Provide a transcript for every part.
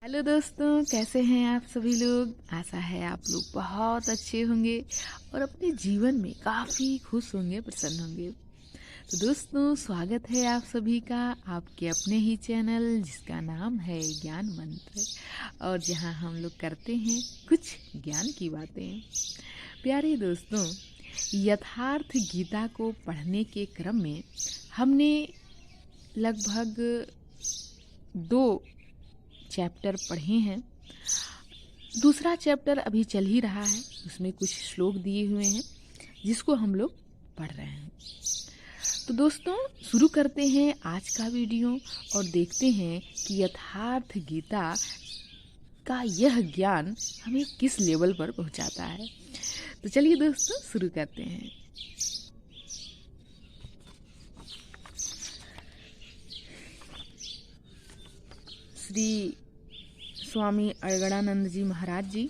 Hello दोस्तों, कैसे हैं आप सभी लोग। आशा है आप लोग बहुत अच्छे होंगे और अपने जीवन में काफ़ी खुश होंगे, प्रसन्न होंगे। तो दोस्तों, स्वागत है आप सभी का आपके अपने ही चैनल जिसका नाम है ज्ञान मंत्र, और जहां हम लोग करते हैं कुछ ज्ञान की बातें। प्यारे दोस्तों, यथार्थ गीता को पढ़ने के क्रम में हमने लगभग 2 चैप्टर पढ़े हैं। दूसरा चैप्टर अभी चल ही रहा है, उसमें कुछ श्लोक दिए हुए हैं जिसको हम लोग पढ़ रहे हैं। तो दोस्तों, शुरू करते हैं आज का वीडियो और देखते हैं कि यथार्थ गीता का यह ज्ञान हमें किस लेवल पर पहुंचाता है। तो चलिए दोस्तों, शुरू करते हैं। श्री स्वामी अड़गड़ानंद जी महाराज जी,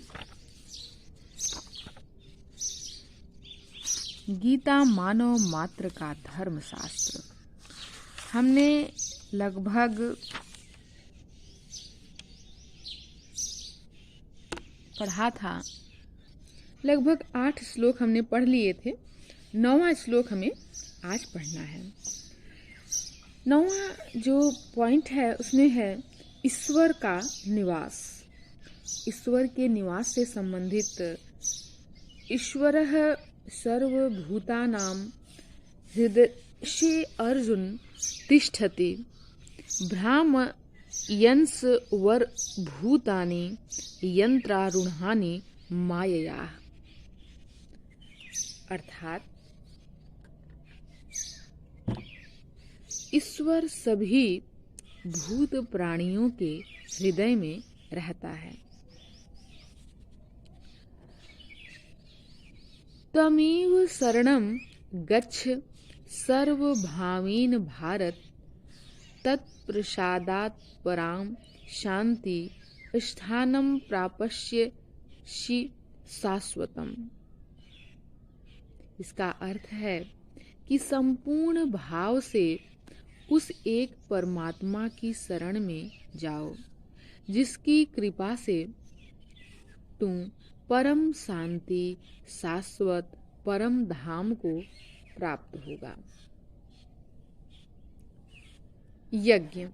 गीता मानव मात्र का धर्म शास्त्र। हमने लगभग पढ़ा था, लगभग 8 श्लोक हमने पढ़ लिए थे। 9वां श्लोक हमें आज पढ़ना है। 9वां जो पॉइंट है उसमें है ईश्वर का निवास। ईश्वर के निवास से संबंधित ईश्वरः सर्वभूतानां हृदये अर्जुन तिष्ठति भ्रामयन्स्वर्भूतानि यन्त्रारूढानि मायया। अर्थात ईश्वर सभी भूत प्राणियों के हृदय में रहता है। तमेव शरणं गच्छ सर्वभावेन भारत, तत्प्रसादात् परां शांति स्थानं प्राप्स्यसि शाश्वतम्। इसका अर्थ है कि संपूर्ण भाव से उस एक परमात्मा की शरण में जाओ जिसकी कृपा से तुम परम शांति, शाश्वत परम धाम को प्राप्त होगा। यज्ञ।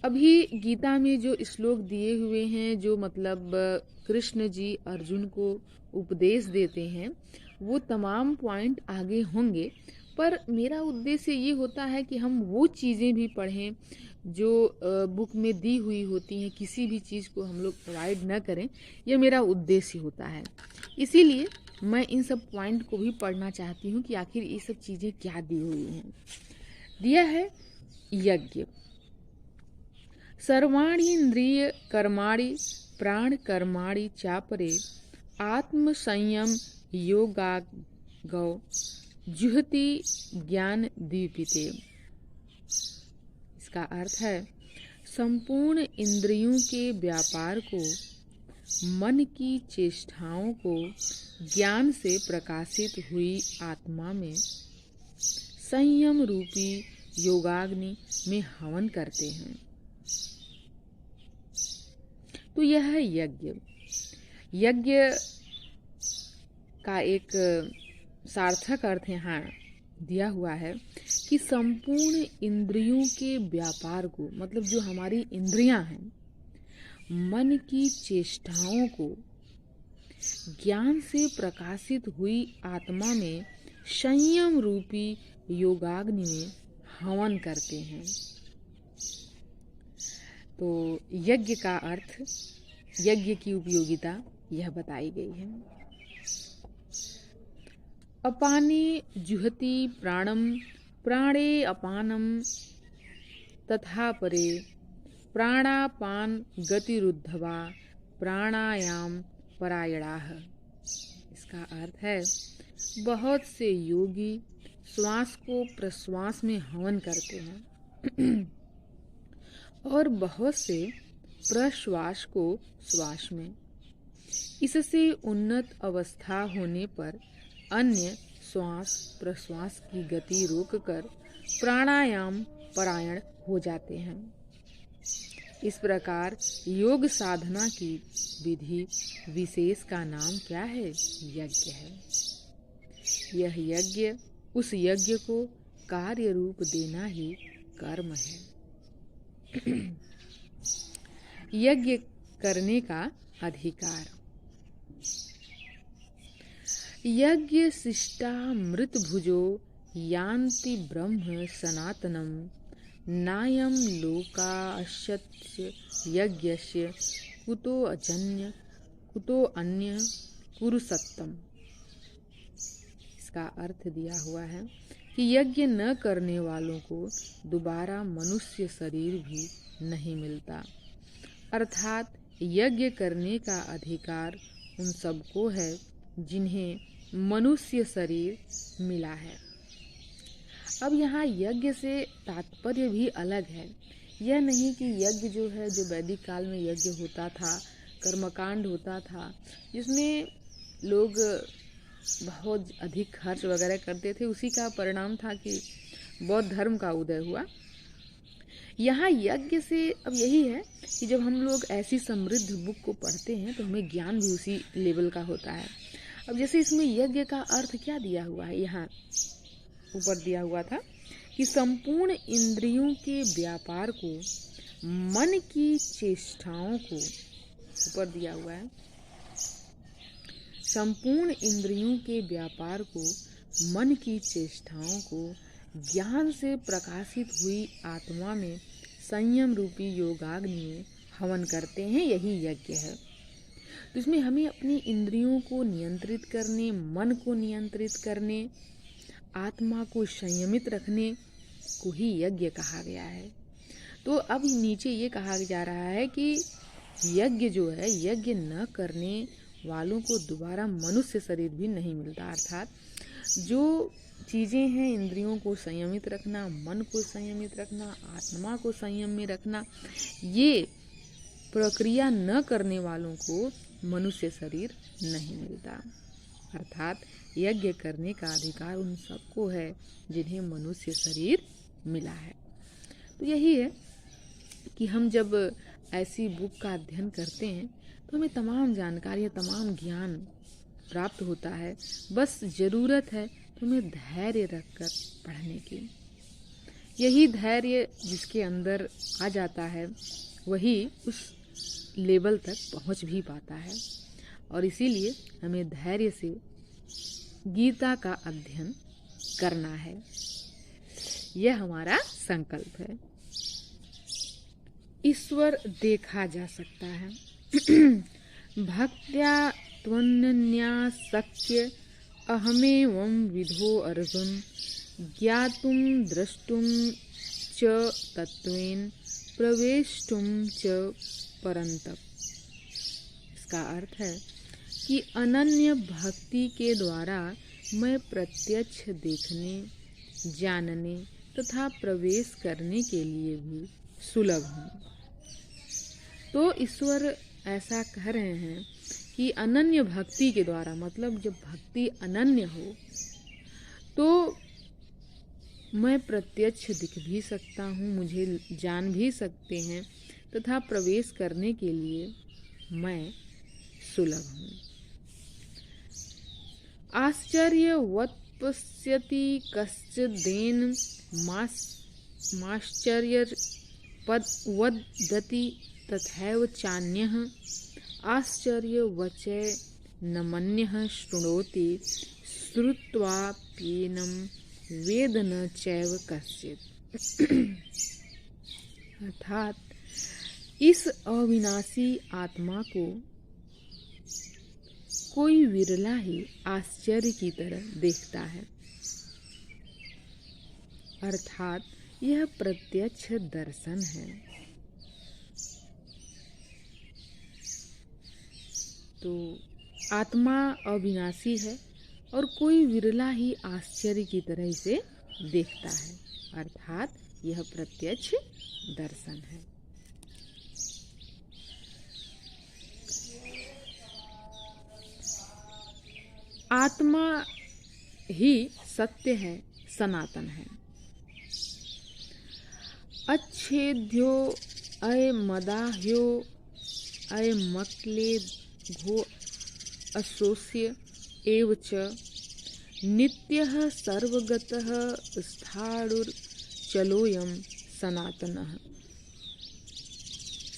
अभी गीता में जो श्लोक दिए हुए हैं, जो मतलब कृष्ण जी अर्जुन को उपदेश देते हैं, वो तमाम पॉइंट आगे होंगे, पर मेरा उद्देश्य ये होता है कि हम वो चीज़ें भी पढ़ें जो बुक में दी हुई होती हैं। किसी भी चीज़ को हम लोग अवॉइड न करें, यह मेरा उद्देश्य होता है। इसीलिए मैं इन सब पॉइंट को भी पढ़ना चाहती हूँ कि आखिर ये सब चीज़ें क्या दी हुई हैं। दिया है यज्ञ। सर्वाणि इंद्रिय कर्माणि प्राण कर्माणि चापरे आत्म संयम योगागौ जुहति ज्ञान दीपिते। इसका अर्थ है संपूर्ण इंद्रियों के व्यापार को, मन की चेष्टाओं को ज्ञान से प्रकाशित हुई आत्मा में संयम रूपी योगाग्नि में हवन करते हैं। तो यह है यज्ञ। यज्ञ का एक सार्थक अर्थ यहाँ दिया हुआ है कि संपूर्ण इंद्रियों के व्यापार को, मतलब जो हमारी इंद्रियां हैं, मन की चेष्टाओं को ज्ञान से प्रकाशित हुई आत्मा में संयम रूपी योगाग्नि में हवन करते हैं। तो यज्ञ का अर्थ, यज्ञ की उपयोगिता यह बताई गई है। अपाने जुहति प्राणम प्राणे अपानम तथा परे प्राणापान गतिरुद्धवा प्राणायाम परायणाः। इसका अर्थ है बहुत से योगी श्वास को प्रश्वास में हवन करते हैं और बहुत से प्रश्वास को श्वास में। इससे उन्नत अवस्था होने पर अन्य श्वास प्रश्वास की गति रोककर प्राणायाम परायण हो जाते हैं। इस प्रकार योग साधना की विधि विशेष का नाम क्या है? यज्ञ है। यह यज्ञ, उस यज्ञ को कार्य रूप देना ही कर्म है। यज्ञ करने का अधिकार। यज्ञ शिष्टामृत भुजो यान्ति ब्रह्म सनातनम नायं लोकाश्यस्य यज्ञस्य कुतो अन्य पुरुषोत्तम। इसका अर्थ दिया हुआ है कि यज्ञ न करने वालों को दोबारा मनुष्य शरीर भी नहीं मिलता, अर्थात यज्ञ करने का अधिकार उन सबको है जिन्हें मनुष्य शरीर मिला है। अब यहाँ यज्ञ से तात्पर्य भी अलग है। यह नहीं कि यज्ञ जो है, जो वैदिक काल में यज्ञ होता था, कर्मकांड होता था, जिसमें लोग बहुत अधिक खर्च वगैरह करते थे, उसी का परिणाम था कि बौद्ध धर्म का उदय हुआ। यहाँ यज्ञ से अब यही है कि जब हम लोग ऐसी समृद्ध बुक को पढ़ते हैं तो हमें ज्ञान भी उसी लेवल का होता है। अब जैसे इसमें यज्ञ का अर्थ क्या दिया हुआ है, यहाँ ऊपर दिया हुआ था कि संपूर्ण इंद्रियों के व्यापार को, मन की चेष्टाओं को, ऊपर दिया हुआ है संपूर्ण इंद्रियों के व्यापार को, मन की चेष्टाओं को ज्ञान से प्रकाशित हुई आत्मा में संयम रूपी योगाग्नि में हवन करते हैं, यही यज्ञ है। तो इसमें हमें अपनी इंद्रियों को नियंत्रित करने, मन को नियंत्रित करने, आत्मा को संयमित रखने को ही यज्ञ कहा गया है। तो अब नीचे ये कहा जा रहा है कि यज्ञ जो है, यज्ञ न करने वालों को दोबारा मनुष्य शरीर भी नहीं मिलता, अर्थात जो चीज़ें हैं, इंद्रियों को संयमित रखना, मन को संयमित रखना, आत्मा को संयम में रखना, ये प्रक्रिया न करने वालों को मनुष्य शरीर नहीं मिलता, अर्थात यज्ञ करने का अधिकार उन सबको है जिन्हें मनुष्य शरीर मिला है। तो यही है कि हम जब ऐसी बुक का अध्ययन करते हैं तो हमें तमाम जानकारियाँ, तमाम ज्ञान प्राप्त होता है। बस ज़रूरत है हमें धैर्य रखकर पढ़ने की। यही धैर्य जिसके अंदर आ जाता है वही उस लेवल तक पहुंच भी पाता है, और इसीलिए हमें धैर्य से गीता का अध्ययन करना है, यह हमारा संकल्प है। ईश्वर देखा जा सकता है। भक्त्या त्वन्यासक्य अहमेवं विधो अर्जुन ज्ञातुं द्रष्टुं च तत्वेन प्रवेष्टुं च परन्तप। इसका अर्थ है कि अनन्य भक्ति के द्वारा मैं प्रत्यक्ष देखने, जानने तथा प्रवेश करने के लिए भी सुलभ हूँ। तो ईश्वर ऐसा कह रहे हैं कि अनन्य भक्ति के द्वारा, मतलब जब भक्ति अनन्य हो तो मैं प्रत्यक्ष दिख भी सकता हूँ, मुझे जान भी सकते हैं तथा प्रवेश करने के लिए मैं सुलभ हूँ। आश्चर्यवत् पश्यति कश्चिदेन माश्चर्यवदति तथैव चान्यः आश्चर्यवचै न मन्यः शृणोति श्रुत्वाप्येनं वेद न चैव कश्चित्। अर्थात इस अविनाशी आत्मा को कोई विरला ही आश्चर्य की तरह देखता है, अर्थात यह प्रत्यक्ष दर्शन है। तो आत्मा अविनाशी है और कोई विरला ही आश्चर्य की तरह इसे देखता है, अर्थात यह प्रत्यक्ष दर्शन है। आत्मा ही सत्य है, सनातन है। अच्छेद्यो अयमदाह्यो अयमक्ले घो असोस्य एव च नित्यः सर्वगतः स्थाणुर्चलोऽयं सनातनः।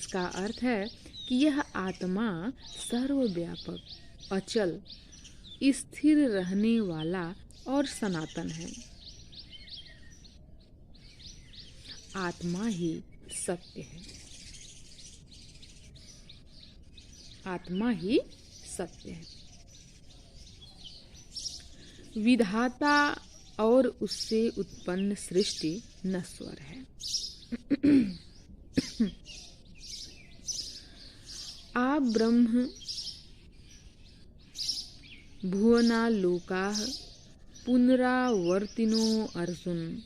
इसका अर्थ है कि यह आत्मा सर्वव्यापक, अचल, स्थिर रहने वाला और सनातन है। आत्मा ही सत्य है। आत्मा ही सत्य है। विधाता और उससे उत्पन्न सृष्टि नश्वर है। आ ब्रह्म भुवनालोकाः पुनरावर्तिनो अर्जुन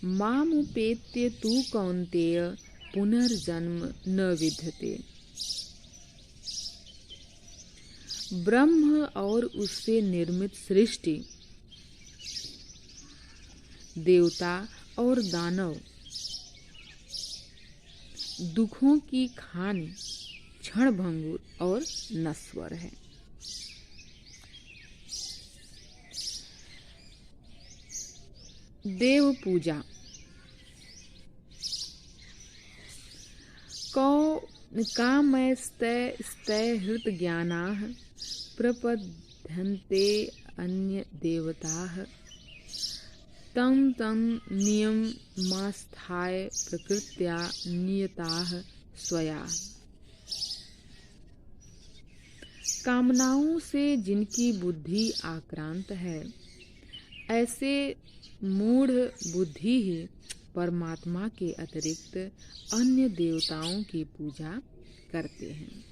मामुपेत्य तु कौन्तेय पुनर्जन्म न विद्यते। ब्रह्म और उससे निर्मित सृष्टि, देवता और दानव दुखों की खान, क्षणभंगुर और नश्वर है। देव पूजा। कामैस्तै हृत ज्ञानाः प्रपद्यन्ते अन्य देवताः तं तं नियममास्थाय प्रकृत्या नियताः स्वया। कामनाओं से जिनकी बुद्धि आक्रांत है, ऐसे मूढ़ बुद्धि ही परमात्मा के अतिरिक्त अन्य देवताओं की पूजा करते हैं।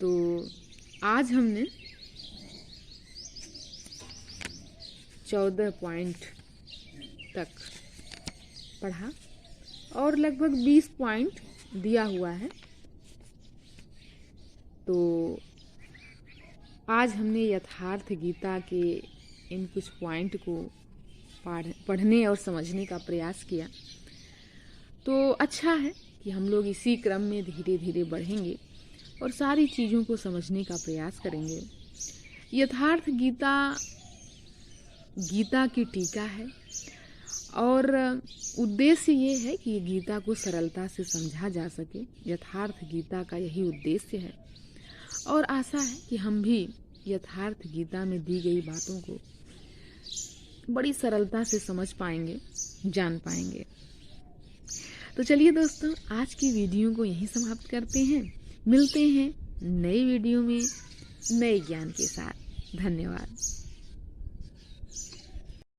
तो आज हमने 14 पॉइंट तक पढ़ा और लगभग 20 पॉइंट दिया हुआ है। तो आज हमने यथार्थ गीता के इन कुछ पॉइंट को पढ़ने और समझने का प्रयास किया। तो अच्छा है कि हम लोग इसी क्रम में धीरे धीरे बढ़ेंगे और सारी चीज़ों को समझने का प्रयास करेंगे। यथार्थ गीता गीता की टीका है और उद्देश्य ये है कि गीता को सरलता से समझा जा सके। यथार्थ गीता का यही उद्देश्य है और आशा है कि हम भी यथार्थ गीता में दी गई बातों को बड़ी सरलता से समझ पाएंगे, जान पाएंगे। तो चलिए दोस्तों, आज की वीडियो को यहीं समाप्त करते हैं। मिलते हैं नई वीडियो में नए ज्ञान के साथ। धन्यवाद।